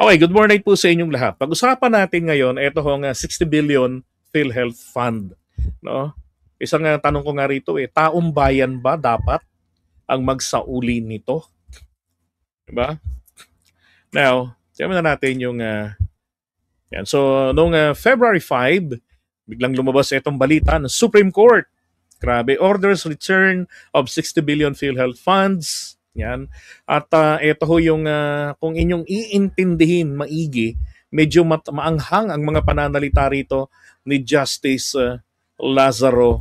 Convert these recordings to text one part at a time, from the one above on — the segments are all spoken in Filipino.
Okay, good morning po sa inyong lahat. Pag-usapan natin ngayon ito hong 60 billion PhilHealth Fund, no? Isang tanong ko nga rito taong bayan ba dapat ang magsauli nito, 'di ba? Now, tingnan na natin yung yan. So, noong February 5, biglang lumabas itong balita ng Supreme Court. Grabe, orders return of 60 billion PhilHealth funds. Yan. At ito ho yung kung inyong iintindihin maigi, medyo maanghang ang mga pananalita rito ni Justice Lazaro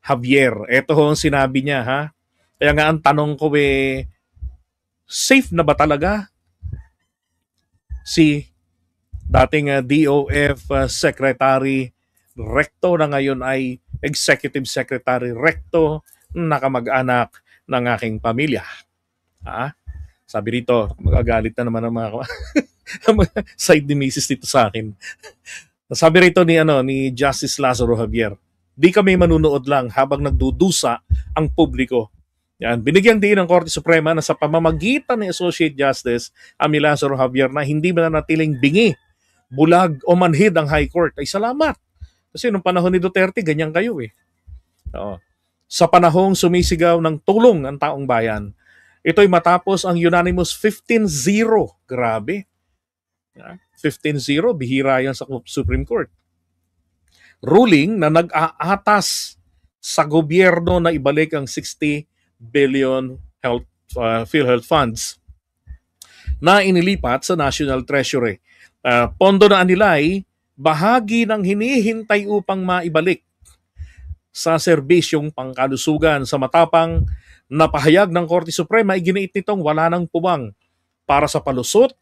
Javier. Ito ho ang sinabi niya, ha? Kaya nga ang tanong ko safe na ba talaga si dating DOF Secretary Recto na ngayon ay Executive Secretary Recto na kamag-anak ng aking pamilya? Ha? Sabi rito, magagalit na naman ang mga side ni Mrs. dito sa akin. Sabi rito ni Justice Lazaro Javier, di kami manunood lang habang nagdudusa ang publiko. Yan, binigyang din ng Korte Suprema na sa pamamagitan ni Associate Justice Ami Lazaro Javier na hindi mananatiling bingi, bulag o manhid ang High Court. Ay salamat. Kasi nung panahon ni Duterte, ganyan kayo eh. Oo. Sa panahong sumisigaw ng tulong ang taong bayan, ito'y matapos ang unanimous 15-0. Grabe. 15-0, bihira yan sa Supreme Court. Ruling na nag-aatas sa gobyerno na ibalik ang 60 billion PhilHealth funds na inilipat sa National Treasury. Pondo na anilay, bahagi ng hinihintay upang maibalik sa serbisyong pangkalusugan. Sa matapang na pahayag ng Korte Suprema, iginiit nitong wala ng pubang para sa palusot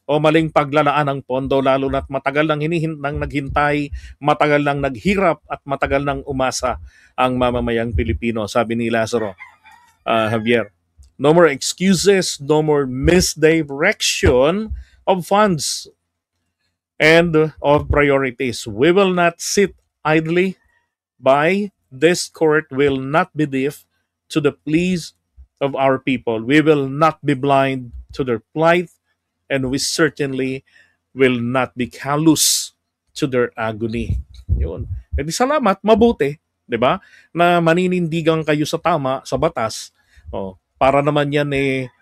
o maling paglalaan ng pondo, lalo na't matagal nang naghintay, matagal nang naghirap at matagal nang umasa ang mamamayang Pilipino, sabi ni Lazaro Javier. No more excuses, no more misdirection of funds and of priorities. We will not sit idly by. This court will not be deaf to the pleas of our people. We will not be blind to their plight, and we certainly will not be callous to their agony. Yun. E di salamat, mabuti, 'di ba? Na maninindigan kayo sa tama, sa batas. Para naman yan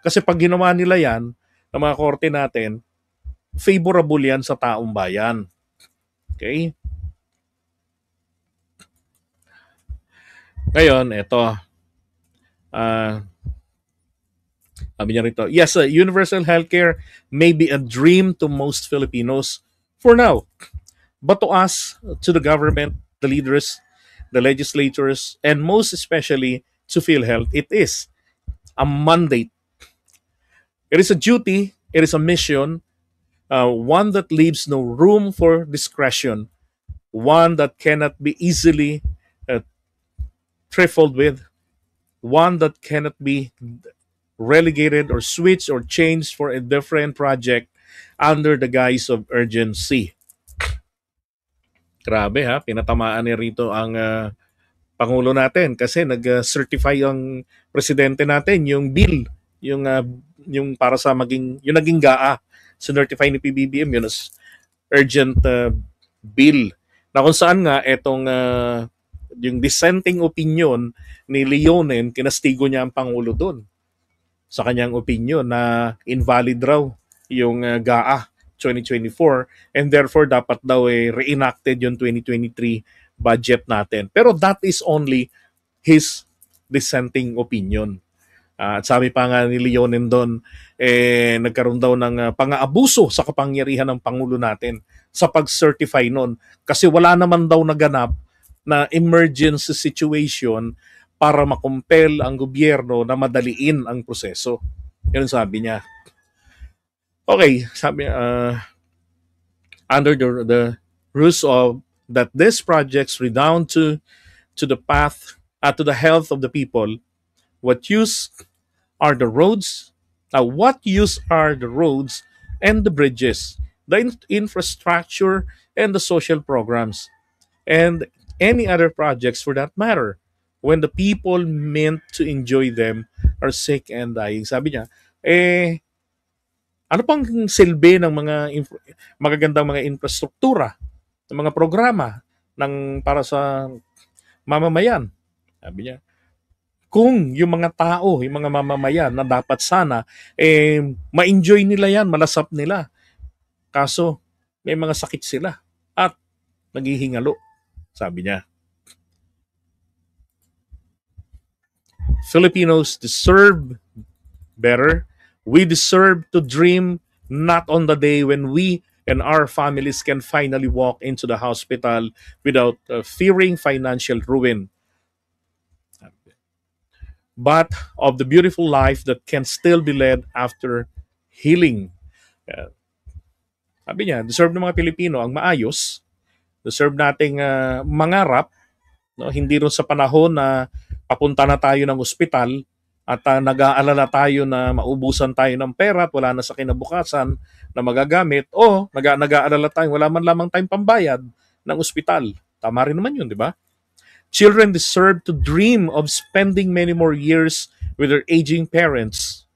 kasi pag ginawa nila yan, ng mga korte natin, favorable yan sa taong bayan. Okay? Ngayon, ito. Sabi niya rito, yes, universal healthcare may be a dream to most Filipinos for now. But to us, to the government, the leaders, the legislators, and most especially to PhilHealth, it is a mandate. It is a duty, it is a mission, one that leaves no room for discretion, one that cannot be easily trifled with, one that cannot be relegated or switched or changed for a different project under the guise of urgency. Grabe ha, pinatamaan ni rito ang Pangulo natin kasi nag-certify ang presidente natin yung bill, yung para sa yung naging GAA, certify ni PBBM yun as urgent bill. Na kung saan nga itong yung dissenting opinion ni Leonen, kinastigo niya ang Pangulo doon sa kanyang opinion na invalid raw yung GAA 2024 and therefore dapat daw reenacted yung 2023 budget natin. Pero that is only his dissenting opinion. At sabi pa nga ni Leonen doon, nagkaroon daw ng pang-aabuso sa kapangyarihan ng Pangulo natin sa pag-certify noon. Kasi wala naman daw naganap na emergency situation para makumpel ang gobyerno na madaliin ang proseso. Yun sabi niya. Okay, sabi under the rules of that these projects redound to the path, to the health of the people. What use are the roads? What use are the roads and the bridges, the infrastructure and the social programs, and any other projects for that matter, when the people meant to enjoy them are sick and dying? Sabi niya, Ano pang silbi ng mga magagandang mga infrastruktura, ng mga programa para sa mamamayan? Sabi niya, kung yung mga tao, yung mga mamamayan na dapat sana, ma-enjoy nila yan, malasap nila. Kaso, may mga sakit sila at naghihingalo, sabi niya. Filipinos deserve better. We deserve to dream not on the day when we and our families can finally walk into the hospital without fearing financial ruin, but of the beautiful life that can still be led after healing. Uh, Sabi niya, deserve ng mga Pilipino ang maayos, deserve nating mangarap, no? Hindi rin sa panahon na papunta na tayo ng ospital at nag-aalala tayo na maubusan tayo ng pera at wala na sa kinabukasan na magagamit o nag-aalala tayo wala man lamang tayong pambayad ng ospital. Tama rin naman yun, di ba? Children deserve to dream of spending many more years with their aging parents,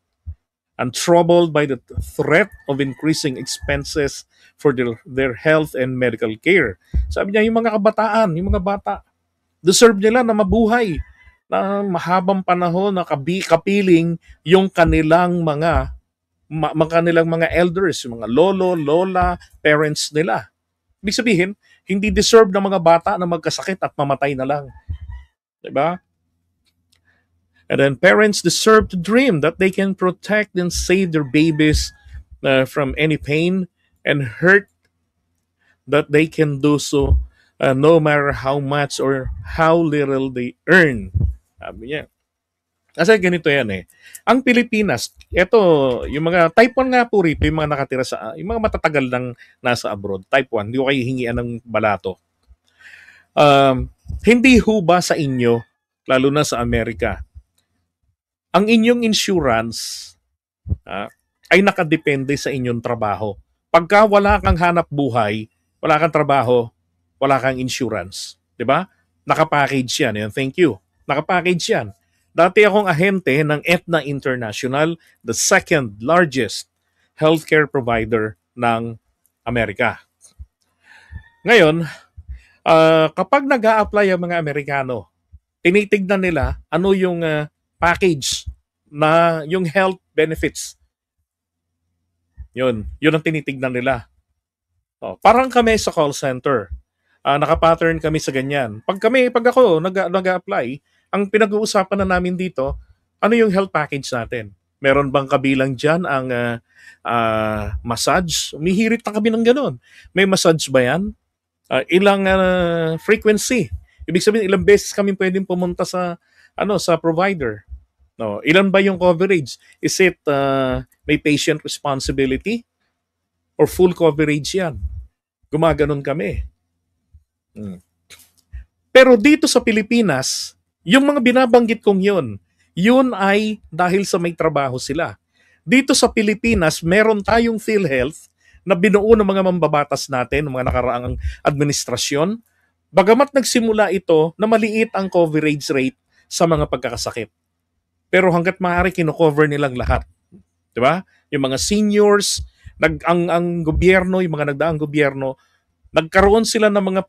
untroubled by the threat of increasing expenses for their health and medical care. Sabi niya, yung mga kabataan, yung mga bata, deserve nila na mabuhay na mahabang panahon na kapiling yung kanilang mga elders, yung mga lolo, lola, parents nila. Ibig sabihin, hindi deserve ng mga bata na magkasakit at mamatay na lang. Diba? And then parents deserve to dream that they can protect and save their babies from any pain and hurt, that they can do so no matter how much or how little they earn. Sabi niya. Kasi ganito yan eh. Ang Pilipinas, ito, yung mga type 1 nga po rito, yung mga nakatira yung mga matatagal nang nasa abroad, type 1, hindi ko kayo hingian ng balato. Hindi ho ba sa inyo, lalo na sa Amerika, ang inyong insurance ay nakadepende sa inyong trabaho. Pagka wala kang hanap buhay, wala kang trabaho, wala kang insurance. Diba? Nakapackage yan. Thank you. Nakapackage yan. Dati akong ahente ng Aetna International, the second largest healthcare provider ng Amerika. Ngayon, kapag nag-a-apply ang mga Amerikano, tinitignan nila ano yung package na yung health benefits. Yun ang tinitignan nila. Parang kami sa call center, nakapattern kami sa ganyan. Pag ako nag-a-apply, ang pinag-uusapan na namin dito, ano yung health package natin? Meron bang kabilang dyan ang massage? Umihirit na kami ng ganun. May massage ba yan? Ilang frequency? Ibig sabihin, ilang beses kami pwedeng pumunta sa provider? No, ilan ba yung coverage? Is it may patient responsibility? Or full coverage yan? Gumaganon kami. Pero dito sa Pilipinas, yung mga binabanggit kong yun ay dahil sa may trabaho sila. Dito sa Pilipinas, meron tayong PhilHealth na binuo ng mga mambabatas natin, ng mga nakaraang administrasyon. Bagamat nagsimula ito na maliit ang coverage rate sa mga pagkakasakit. Pero hanggat maaari kino-cover nilang lahat. 'Di ba? Yung mga seniors, ang gobyerno, yung mga nagdaang gobyerno, nagkaroon sila ng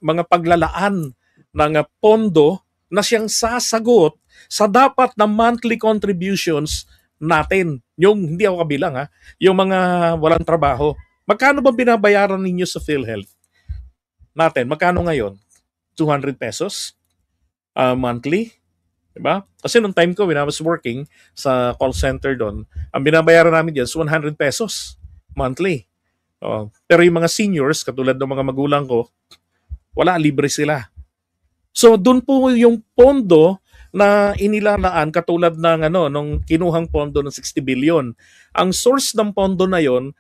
mga paglalaan ng pondo na siyang sasagot sa dapat na monthly contributions natin. Yung hindi ako kabilang yung mga walang trabaho. Magkano ba binabayaran ninyo sa PhilHealth natin? Magkano ngayon? 200 pesos monthly? Diba? Kasi nung time ko when I was working sa call center doon, ang binabayaran namin diyan is 100 pesos monthly. Pero yung mga seniors, katulad ng mga magulang ko, wala, libre sila. So doon po yung pondo na inilalaan katulad ng nung kinuhang pondo ng 60 billion. Ang source ng pondo na yon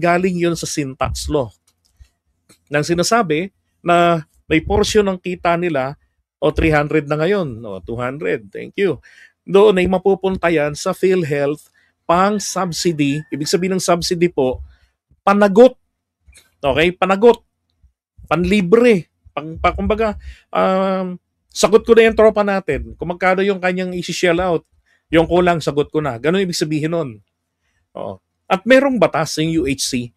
galing yon sa sin tax law. Nang sinasabi na may portion ng kita nila 300 na ngayon, 200, thank you. Doon ay mapupunta yan sa PhilHealth pang subsidy. Ibig sabihin ng subsidy po, panagot. Okay? Panagot. Panlibre. Kumbaga, sagot ko na yung tropa natin. Kung magkano yung kanyang isi-shell out, yung kulang, sagot ko na. Ganun ibig sabihin nun. At merong batas yung UHC,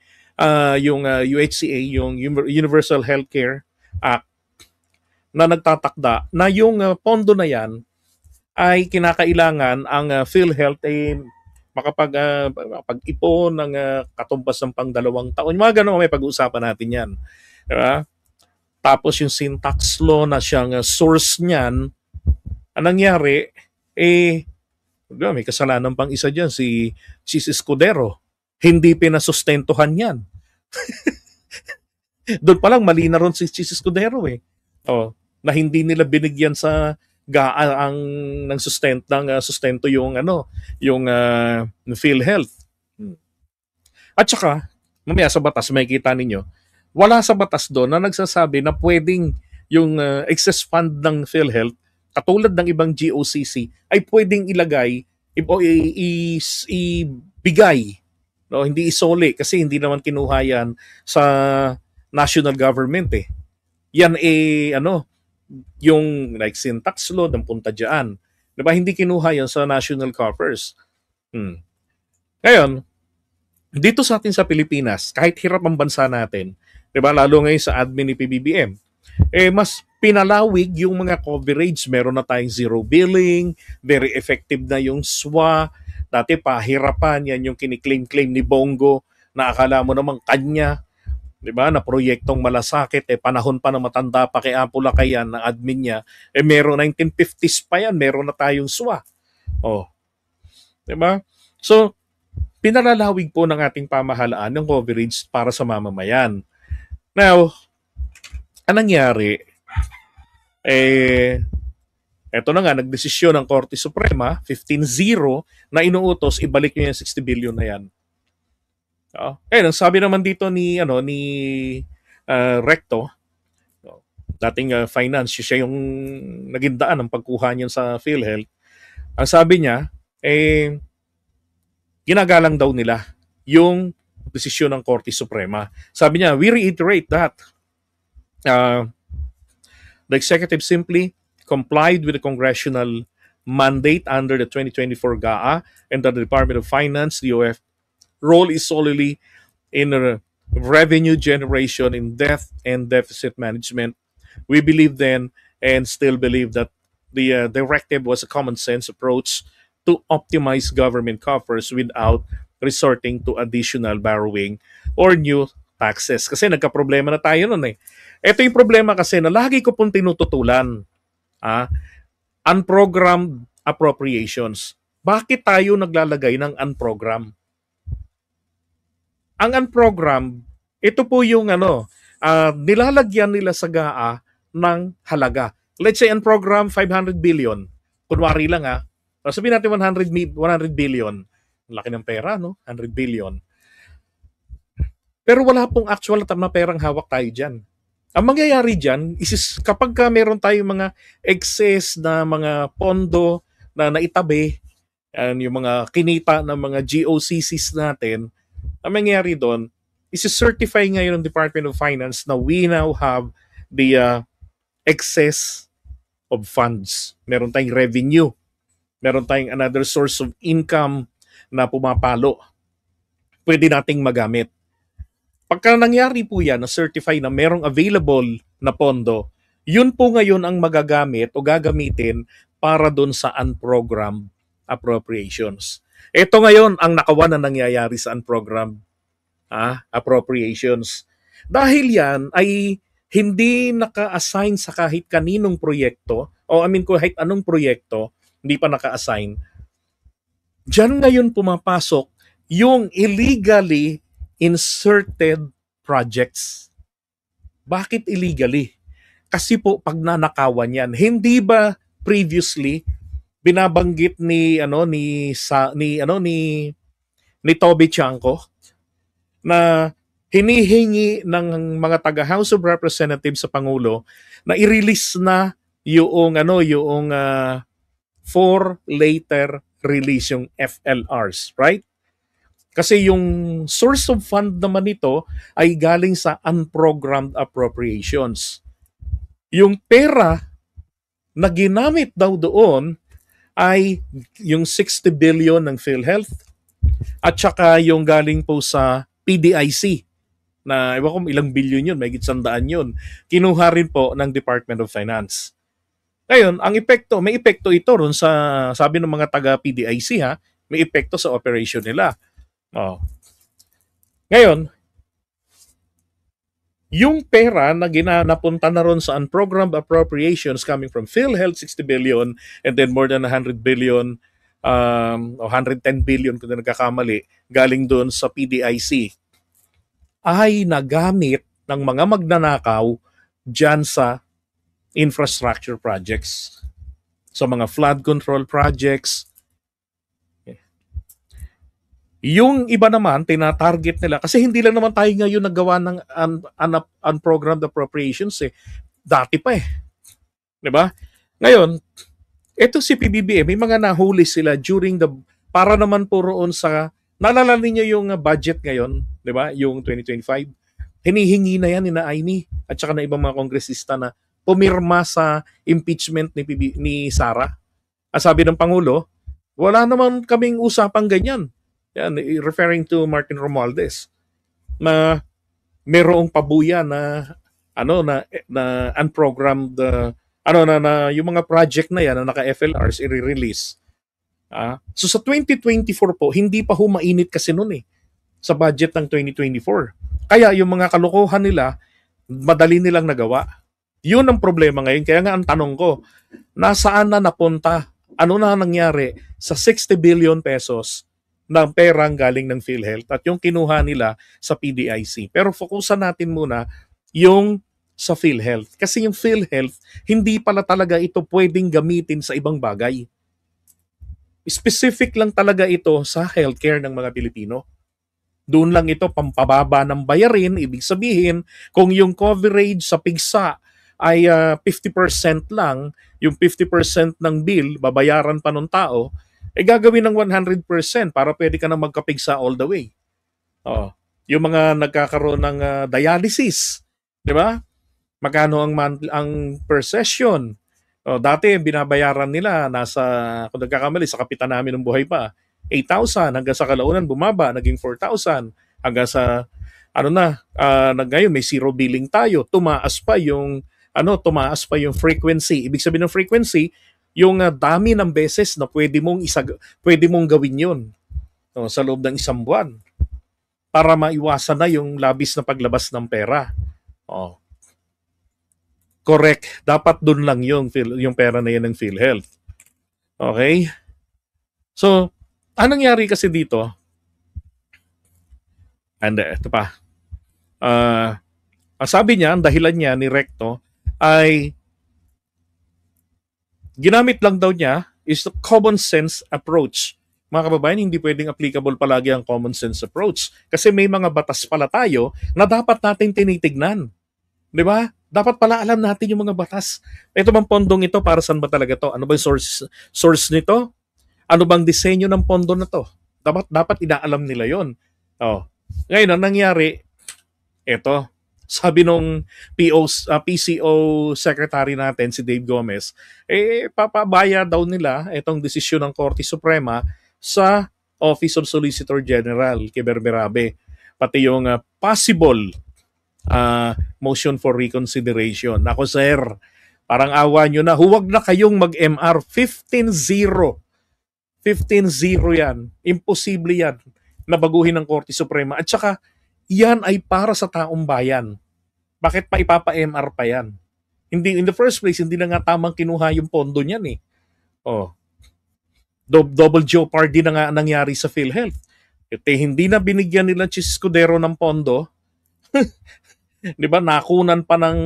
UHCA, yung Universal Healthcare Act, na nagtatakda na yung pondo na yan ay kinakailangan ang PhilHealth ay makapag-ipon ng katumbas ng pang 2 taon. Mga ganun, may pag-uusapan natin yan. Diba? Tapos yung syntax law na siyang source niyan, ang nangyari, may kasalanan pang isa dyan, si Escudero. Hindi pinasustentuhan yan. Doon pa lang, mali na ron si Escudero na hindi nila binigyan sa ang ng sustento yung PhilHealth. At saka mamaya sa batas makikita ninyo, wala sa batas doon na nagsasabi na pwedeng yung excess fund ng PhilHealth katulad ng ibang GOCC ay pwedeng ilagay o ibigay, no, hindi isole kasi hindi naman kinuha yan sa national government yan yung like syntax law ng punta dyan. Diba? Hindi kinuha yan sa national coffers. Ngayon, dito sa atin sa Pilipinas, kahit hirap ang bansa natin, diba? Lalo ngayon sa admin ni PBBM, mas pinalawig yung mga coverage. Meron na tayong zero billing, very effective na yung SWA. Dati pahirapan, yan yung kiniklaim-claim ni Bongo na akala mo namang kanya. Diba, na proyektong malasakit, panahon pa na matanda pa kay Apula yan, ng admin niya, meron 1950s pa yan, meron na tayong SWA. Diba? So, pinalalawig po ng ating pamahalaan ng coverage para sa mamamayan. Now, anong nangyari? Eto na nga, nagdesisyon ng Korte Suprema, 15-0, na inuutos, ibalik nyo yung 60 billion na yan. Ang sabi naman dito ni Recto, dating finance, siya yung naging daan ng pagkuha niyan sa PhilHealth. Ang sabi niya, ginagalang daw nila yung desisyon ng Korte Suprema. Sabi niya, we reiterate that the executive simply complied with the congressional mandate under the 2024 GAA and the Department of Finance, DOF, role is solely in revenue generation in debt and deficit management. We believe then and still believe that the directive was a common sense approach to optimize government coffers without resorting to additional borrowing or new taxes. Kasi nagka-problema na tayo nun Ito yung problema kasi na lagi ko pong tinututulan. Unprogrammed appropriations. Bakit tayo naglalagay ng unprogrammed? Ang unprogrammed, ito po yung nilalagyan nila sa GAA ng halaga. Let's say unprogrammed 500 billion. Kunwari lang sabihin natin 100 billion. Laki ng pera, no? 100 billion. Pero wala pong actual na perang hawak tayo dyan. Ang mangyayari dyan is kapag meron tayong mga excess na mga pondo na naitabi, yung mga kinita ng mga GOCCs natin, ang mangyayari doon, isi-certify ngayon ng Department of Finance na we now have the excess of funds. Meron tayong revenue. Meron tayong another source of income na pumapalo. Pwede nating magamit. Pagka nangyari po yan, na-certify na merong available na pondo, yun po ngayon ang magagamit o gagamitin para doon sa unprogrammed appropriations. Ito ngayon ang nakawan na nangyayari sa unprogrammed appropriations. Dahil yan ay hindi naka-assign sa kahit kaninong proyekto kahit anong proyekto, hindi pa naka-assign. Diyan ngayon pumapasok yung illegally inserted projects. Bakit illegally? Kasi po pag nanakawan yan, hindi ba previously binabanggit ni Toby Chanco na hinihingi ng mga taga House of Representatives sa Pangulo na i-release na yung for later release yung FLRs, right? Kasi yung source of fund naman nito ay galing sa unprogrammed appropriations. Yung pera na ginamit daw doon ay yung 60 billion ng PhilHealth, At saka yung galing po sa PDIC na ewan ko ilang bilyon yun, may gitsandaan yun. Kinuha rin po ng Department of Finance. Ngayon, ang epekto, may epekto ito ron sa, sabi ng mga taga PDIC ha, may epekto sa operation nila. Oh. Ngayon, yung pera na napunta na ron sa unprogrammed appropriations coming from PhilHealth, 60 billion, and then more than 100 billion, o 110 billion kung nagkakamali, galing doon sa PDIC, ay nagamit ng mga magnanakaw dyan sa infrastructure projects. Sa mga flood control projects. Yung iba naman, tina-target nila, kasi hindi lang naman tayo ngayon naggawa ng unprogrammed appropriations eh. Dati pa eh. Diba? Ngayon, ito si PBBM, may mga nahuli sila during the, para naman po roon sa, naalala ninyo yung budget ngayon, di ba? Yung 2025. Hinihingi na yan ni na Aimee at saka na ibang mga kongresista na pumirma sa impeachment ni Sara. Ang sabi ng Pangulo, wala naman kaming usapang ganyan. Yan, referring to Martin Romualdez, na merong pabuya na unprogrammed na yung mga project na yan na naka-FLRs i-release. So sa 2024 po, hindi pa humainit kasi noon eh sa budget ng 2024. Kaya yung mga kalokohan nila, madali nilang nagawa. Yun ang problema ngayon. Kaya nga ang tanong ko, nasaan na napunta? Ano na nangyari sa 60 billion pesos ng perang galing ng PhilHealth at yung kinuha nila sa PDIC? Pero fokusan natin muna yung sa PhilHealth. Kasi yung PhilHealth, hindi pala talaga ito pwedeng gamitin sa ibang bagay. Specific lang talaga ito sa healthcare ng mga Pilipino. Doon lang ito pampababa ng bayarin. Ibig sabihin, kung yung coverage sa pigsa ay 50% lang, yung 50% ng bill, babayaran pa ng tao, gagawin ng 100% para pwede ka na magkapigsa all the way. Yung mga nagkakaroon ng dialysis, di ba? Magkano ang per session? Dati binabayaran nila nasa, kung nagkakamali, sa kapitan namin ng buhay pa, 8,000 hanggang sa kalaunan bumaba, naging 4,000 hanggang sa ngayon may zero billing tayo, tumaas pa yung frequency. Ibig sabihin ng frequency, yung dami ng beses na pwede mong gawin 'yon sa loob ng isang buwan para maiwasan na yung labis na paglabas ng pera. Correct. Dapat doon lang yung pera na yan ng PhilHealth. Okay? So, anong nangyari kasi dito? And ito pa. Ang sabi niya, ang dahilan niya ni Recto ay ginamit lang daw niya is the common sense approach. Mga kababayan, hindi pwedeng applicable palagi ang common sense approach kasi may mga batas pala tayo na dapat natin tinitignan. Di ba? Dapat pala alam natin yung mga batas. Ito bang pondong ito, para saan ba talaga to? Ano ba yung source nito? Ano bang disenyo ng pondo na to? Dapat inaalam nila yon. Ngayon, ang nangyari, ito, sabi nung PCO secretary natin, si Dave Gomez, papabaya daw nila itong desisyon ng Korte Suprema sa Office of Solicitor General kay Berberabe. Pati yung possible motion for reconsideration. Ako sir, parang awa nyo na, huwag na kayong mag-MR. 15-0. 15-0 yan. Imposible yan na baguhin ng Korte Suprema. At saka, yan ay para sa taong bayan. Bakit pa ipapa-MR pa yan? Hindi, in the first place, hindi na nga tamang kinuha yung pondo niyan eh. Double jeopardy na nga nangyari sa PhilHealth. Hindi na binigyan nila si Escudero ng pondo. Di ba? Nakunan pa ng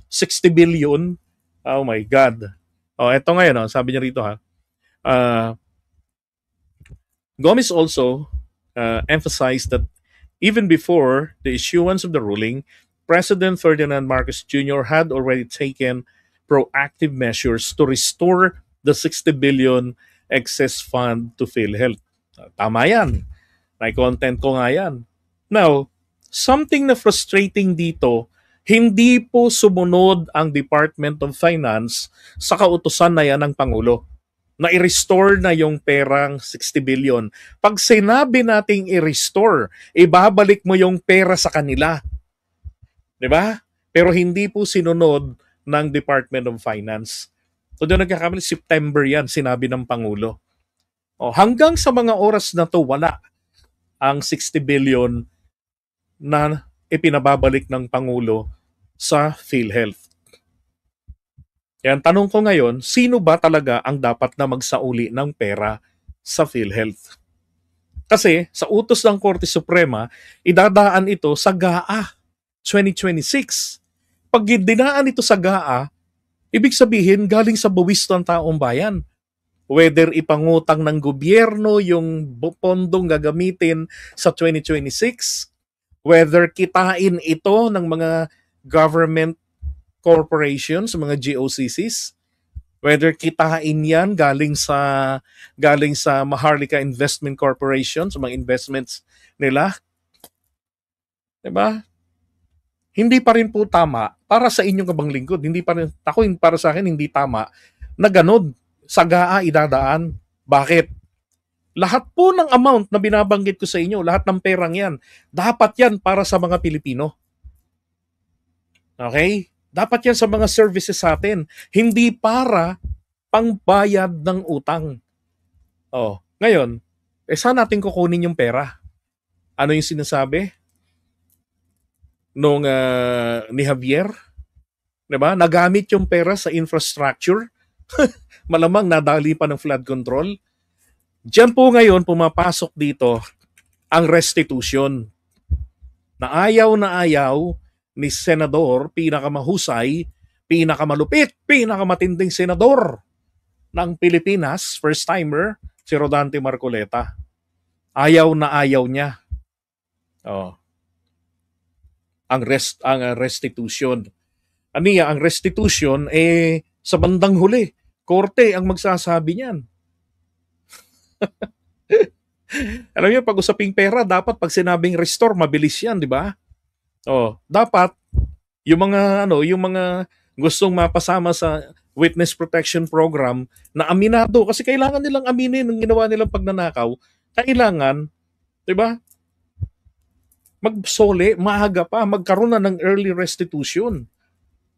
60 billion. Oh my God. Eto ngayon, sabi niya rito ha. Gomez also emphasized that even before the issuance of the ruling, President Ferdinand Marcos Jr. had already taken proactive measures to restore the 60 billion excess fund to PhilHealth. Tama yan. May content ko nga yan. Now, something na frustrating dito, hindi po sumunod ang Department of Finance sa kautusan na yan ng Pangulo. na i-restore na yung perang 60 billion. Pag sinabi nating i-restore, ibabalik mo yung pera sa kanila. 'Di ba? Pero hindi po sinunod ng Department of Finance. So doon nagkakamali, September yan, sinabi ng Pangulo. Hanggang sa mga oras na to, wala ang 60 billion na ipinababalik ng Pangulo sa PhilHealth. Yan, tanong ko ngayon, sino ba talaga ang dapat na magsauli ng pera sa PhilHealth? Kasi sa utos ng Korte Suprema, idadaan ito sa GAA 2026. Pag dinaan ito sa GAA, ibig sabihin galing sa buwis ng taong bayan. Whether ipangutang ng gobyerno yung pondong gagamitin sa 2026, whether kitain ito ng mga government corporations, mga GOCCs, whether kitain yan galing sa Maharlika Investment Corporation, sa mga investments nila, 'di ba? Hindi pa rin po tama para sa inyong kabang lingkod. Hindi pa rin, para sa akin hindi tama na ganun sa GAA idadaan. Bakit? Lahat po ng amount na binabanggit ko sa inyo, lahat ng perang yan, dapat yan para sa mga Pilipino. Okay? Dapat yan sa mga services sa atin. Hindi para pangbayad ng utang. Ngayon, saan natin kukunin yung pera? Ano yung sinasabi nung ni Javier? 'Di ba? Nagamit yung pera sa infrastructure. Malamang nadali pa ng flood control. Diyan po ngayon pumapasok dito ang restitution. Na ayaw ni Senador, pinakamahusay, pinakamalupit, pinakamatinding senador ng Pilipinas, first-timer, si Rodante Marcoleta. Ayaw na ayaw niya. Ang restitution. Aniya, ang restitution, sa bandang huli, korte ang magsasabi niyan. Alam niyo, pag usaping pera, dapat pag sinabing restore, mabilis yan, di ba? Dapat yung mga gustong mapasama sa witness protection program na aminado, kasi kailangan nilang aminin ang ginawa nilang pagnanakaw, kailangan, di ba? Magsole, maaga pa, magkaroon na ng early restitution.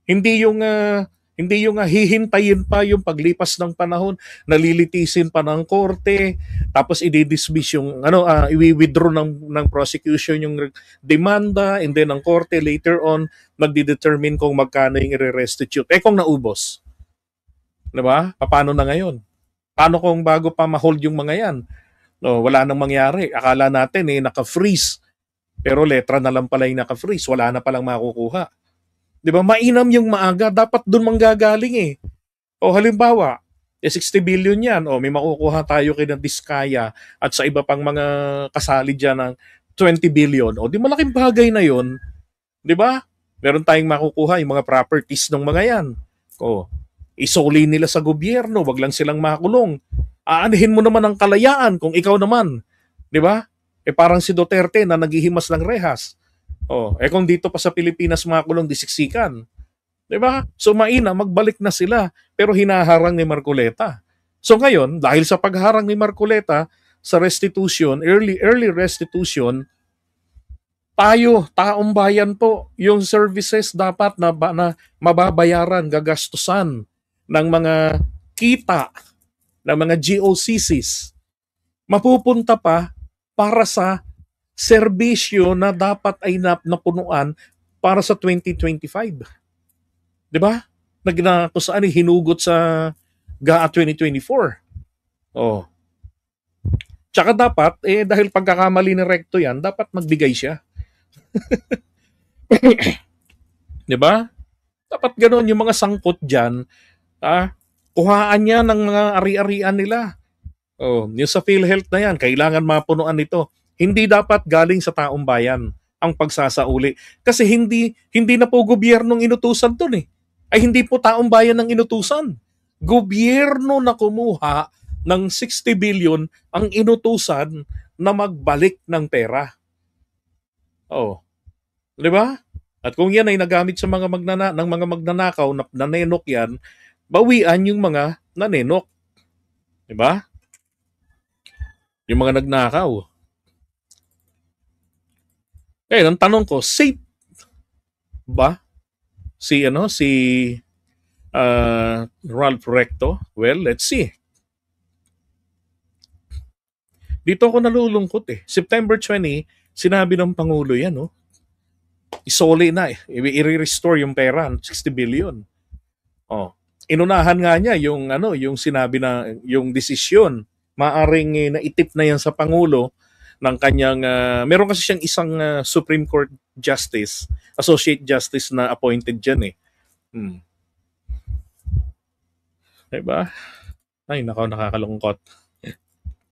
Hindi yung hihintayin pa yung paglipas ng panahon, nalilitisin pa ng korte, tapos i-dismiss yung i-withdraw ng prosecution yung demanda, and then ang korte later on magdi-determine kung magkano yung i-restitute. Kung naubos. 'Di ba? Paano na ngayon? Paano kung bago pa ma-hold yung mga yan? Wala nang mangyari. Akala natin naka-freeze. Pero letra na lang pala yung naka-freeze. Wala na palang makukuha. Di ba? Mainam yung maaga. Dapat doon manggagaling halimbawa, 60 billion yan. May makukuha tayo kay na Diskaya at sa iba pang mga kasali dyan ng 20 billion. Di malaking bagay na yon. Di ba? Meron tayong makukuha yung mga properties ng mga yan. Isoli nila sa gobyerno. Wag lang silang makulong. Aanihin mo naman ang kalayaan kung ikaw naman. Di ba? Parang si Duterte na naghihimas ng rehas. Kung dito pa sa Pilipinas makulong, disiksikan. 'Di ba? So maina, magbalik na sila, pero hinaharang ni Marcoleta. So ngayon, dahil sa pagharang ni Marcoleta sa restitution, early restitution, tayo, taong bayan po, yung services dapat na mababayaran, gagastusan ng mga kita, ng mga GOCCs, mapupunta pa para sa serbisyo na dapat ay napunuan para sa 2025. 'Di ba? Kung saan hinugot sa GAA 2024. Tsaka dapat, dahil pagkakamali ni Recto yan, dapat magbigay siya. 'Di ba? Dapat ganoon yung mga sangkot dyan, kuhaan niya ng mga ari-arian nila. Yung sa PhilHealth na yan, kailangan mapunuan ito. Hindi dapat galing sa taong bayan ang pagsasauli. Kasi hindi na po gobyernong inutusan to Ay hindi po taong bayan ng inutusan. Gobyerno na kumuha ng 60 billion ang inutusan na magbalik ng pera. Di ba? At kung yan ay nagamit sa mga magnanakaw, nanenok yan, bawian yung mga nanenok. 'Di ba? Yung mga nagnakaw. Kaya ang tanong ko, safe ba si Ralph Recto? Well, let's see. Dito ako nalulungkot eh. September 20, sinabi ng Pangulo yan, no? Isoli na eh. I-restore yung pera, 60 billion. Oh. Inunahan nga niya yung sinabi na yung desisyon. Maaring naitip na yan sa Pangulo ng kanyang meron kasi siyang isang Supreme Court Justice, Associate Justice na appointed diyan eh. Hmm. Diba? Ay, nakakalungkot.